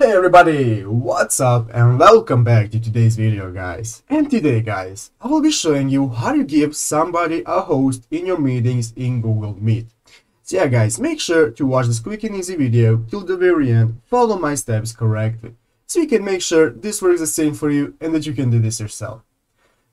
Hey everybody, what's up and welcome back to today's video guys. And today guys, I will be showing you how to give somebody a host in your meetings in Google Meet. So yeah guys, make sure to watch this quick and easy video till the very end, follow my steps correctly, so you can make sure this works the same for you and that you can do this yourself.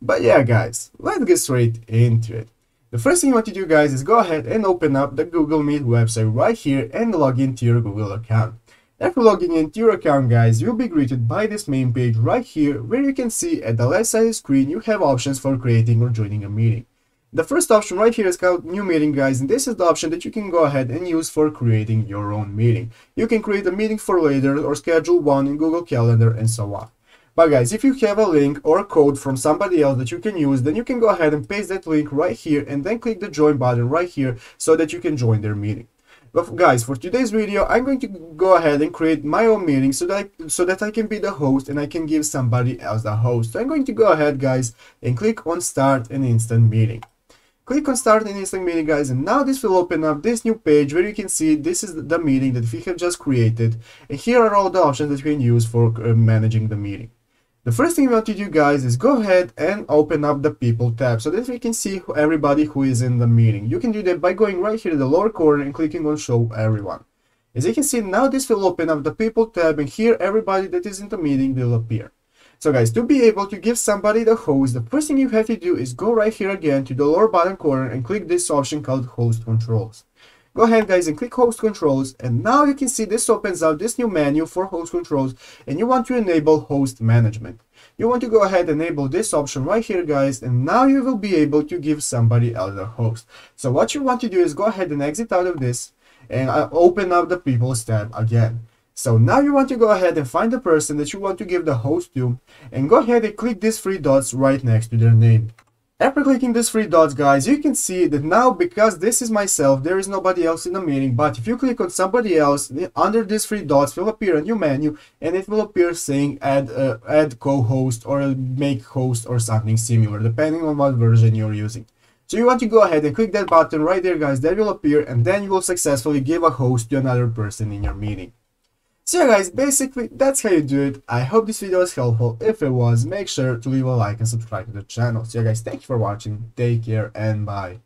But yeah guys, let's get straight into it. The first thing you want to do guys is go ahead and open up the Google Meet website right here and log into your Google account. After logging into your account guys, you'll be greeted by this main page right here where you can see at the left side of the screen you have options for creating or joining a meeting. The first option right here is called New Meeting guys, and this is the option that you can go ahead and use for creating your own meeting. You can create a meeting for later or schedule one in Google Calendar and so on. But guys, if you have a link or a code from somebody else that you can use, then you can go ahead and paste that link right here and then click the join button right here so that you can join their meeting. But guys, for today's video, I'm going to go ahead and create my own meeting so that I can be the host and I can give somebody else the host. So I'm going to go ahead guys and click on start an instant meeting. Click on start an instant meeting guys, and now this will open up this new page where you can see this is the meeting that we have just created, and here are all the options that you can use for managing the meeting. The first thing we want to do guys is go ahead and open up the people tab so that we can see everybody who is in the meeting. You can do that by going right here to the lower corner and clicking on show everyone. As you can see, now this will open up the people tab, and here everybody that is in the meeting will appear. So guys, to be able to give somebody the host, the first thing you have to do is go right here again to the lower bottom corner and click this option called host controls. Go ahead guys and click host controls, and now you can see this opens up this new menu for host controls, and you want to enable host management. You want to go ahead and enable this option right here guys, and now you will be able to give somebody else a host. So what you want to do is go ahead and exit out of this and open up the people's tab again. So now you want to go ahead and find the person that you want to give the host to, and go ahead and click these three dots right next to their name. After clicking these three dots guys, you can see that now, because this is myself, there is nobody else in the meeting, but if you click on somebody else, under these three dots will appear a new menu, and it will appear saying add co-host or make host or something similar, depending on what version you're using. So you want to go ahead and click that button right there guys, that will appear, and then you will successfully give a host to another person in your meeting. So yeah guys, basically that's how you do it. I hope this video was helpful. If it was, make sure to leave a like and subscribe to the channel. So yeah guys, thank you for watching, take care and bye.